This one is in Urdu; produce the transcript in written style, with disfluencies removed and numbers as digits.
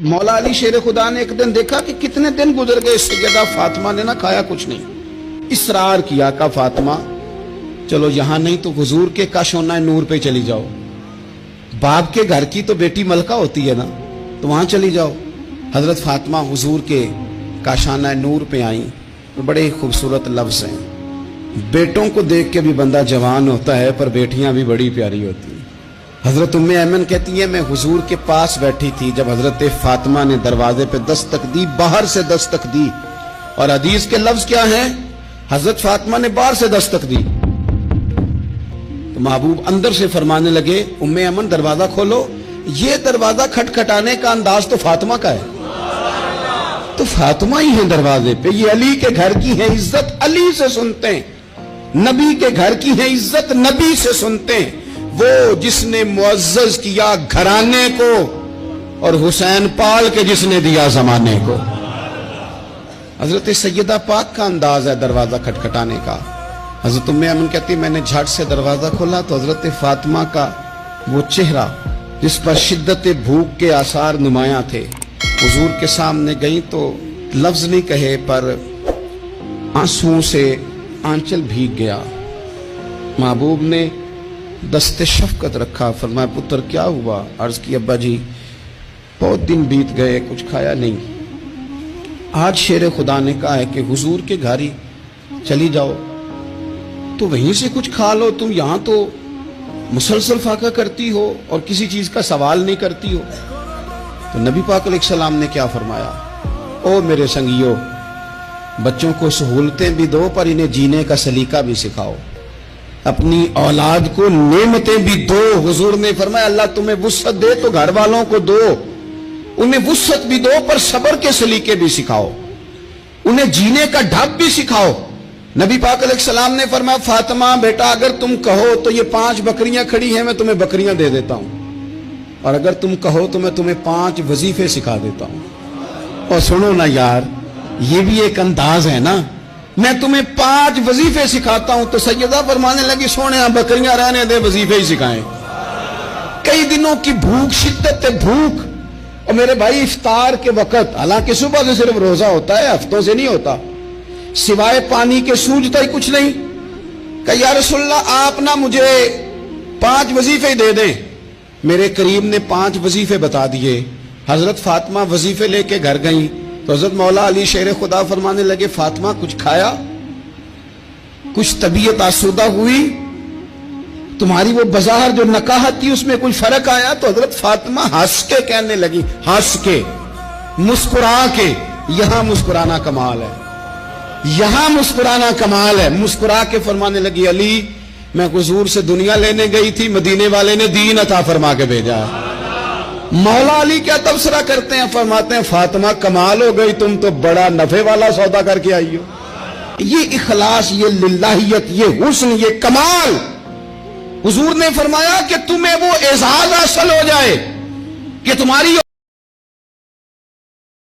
مولا علی شیر خدا نے ایک دن دیکھا کہ کتنے دن گزر گئے سیدہ فاطمہ نے نہ کھایا کچھ نہیں. اصرار کیا کہ فاطمہ چلو یہاں نہیں تو حضور کے کاشانہ نور پہ چلی جاؤ. باپ کے گھر کی تو بیٹی ملکہ ہوتی ہے نا, تو وہاں چلی جاؤ. حضرت فاطمہ حضور کے کاشانہ نور پہ آئیں. بڑے خوبصورت لفظ ہیں. بیٹوں کو دیکھ کے بھی بندہ جوان ہوتا ہے, پر بیٹیاں بھی بڑی پیاری ہوتی ہیں. حضرت ام ایمن کہتی ہیں میں حضور کے پاس بیٹھی تھی جب حضرت فاطمہ نے دروازے پہ دستک دی, باہر سے دستک دی. اور حدیث کے لفظ کیا ہیں؟ حضرت فاطمہ نے باہر سے دستک دی تو محبوب اندر سے فرمانے لگے ام ایمن دروازہ کھولو. یہ دروازہ کھٹکھٹانے کا انداز تو فاطمہ کا ہے, تو فاطمہ ہی ہیں دروازے پہ. یہ علی کے گھر کی ہے عزت, علی سے سنتے ہیں. نبی کے گھر کی ہے عزت, نبی سے سنتے ہیں. وہ جس نے معزز کیا گھرانے کو اور حسین پال کے جس نے دیا زمانے کو. حضرت سیدہ پاک کا انداز ہے دروازہ کھٹکھٹانے کا. حضرت ام ایمن کہتی میں نے جھٹ سے دروازہ کھولا تو حضرت فاطمہ کا وہ چہرہ جس پر شدت بھوک کے آثار نمایاں تھے, حضور کے سامنے گئیں تو لفظ نہیں کہے پر آنسوؤں سے آنچل بھیگ گیا. محبوب نے دست شفقت رکھا, فرمایا پتر کیا ہوا؟ عرض کی ابا جی بہت دن بیت گئے, کچھ کھایا نہیں. آج شیر خدا نے کہا ہے کہ حضور کے گھر ہی چلی جاؤ تو وہیں سے کچھ کھا لو. تم یہاں تو مسلسل فاقہ کرتی ہو اور کسی چیز کا سوال نہیں کرتی ہو. تو نبی پاک علیہ السلام نے کیا فرمایا؟ او میرے سنگیو, بچوں کو سہولتیں بھی دو پر انہیں جینے کا سلیقہ بھی سکھاؤ. اپنی اولاد کو نعمتیں بھی دو. حضور نے فرمایا اللہ تمہیں وسعت دے تو گھر والوں کو دو, انہیں وسعت بھی دو پر صبر کے سلیقے بھی سکھاؤ, انہیں جینے کا ڈھب بھی سکھاؤ. نبی پاک علیہ السلام نے فرمایا فاطمہ بیٹا اگر تم کہو تو یہ 5 بکریاں کھڑی ہیں, میں تمہیں بکریاں دے دیتا ہوں, اور اگر تم کہو تو میں تمہیں 5 وظیفے سکھا دیتا ہوں. اور سنو نا یار, یہ بھی ایک انداز ہے نا, میں تمہیں 5 وظیفے سکھاتا ہوں. تو سیدہ فرمانے لگی سونے بکریاں رہنے دے, وظیفے ہی سکھائیں. کئی دنوں کی بھوک, شدت بھوک, اور میرے بھائی افطار کے وقت, حالانکہ صبح سے صرف روزہ ہوتا ہے, ہفتوں سے نہیں ہوتا, سوائے پانی کے سوجتا ہی کچھ نہیں. کہ یا رسول اللہ آپ نہ مجھے 5 وظیفے دے دیں. میرے کریم نے 5 وظیفے بتا دیے. حضرت فاطمہ وظیفے لے کے گھر گئیں تو حضرت مولا علی شیر خدا فرمانے لگے فاطمہ کچھ کھایا, کچھ طبیعت آسودہ ہوئی, تمہاری وہ بظاہر جو نکاحت تھی اس میں کوئی فرق آیا؟ تو حضرت فاطمہ ہنس کے کہنے لگی, ہنس کے, مسکرا کے. یہاں مسکرانا کمال ہے, یہاں مسکرانا کمال ہے. مسکرا کے فرمانے لگی علی میں حضور سے دنیا لینے گئی تھی, مدینے والے نے دین عطا فرما کے بھیجا ہے. مولا علی کیا تبصرہ کرتے ہیں؟ فرماتے ہیں فاطمہ کمال ہو گئی, تم تو بڑا نفع والا سودا کر کے آئی ہو. یہ اخلاص, یہ للہیت, یہ حسن, یہ کمال. حضور نے فرمایا کہ تمہیں وہ اعزاز حاصل ہو جائے کہ تمہاری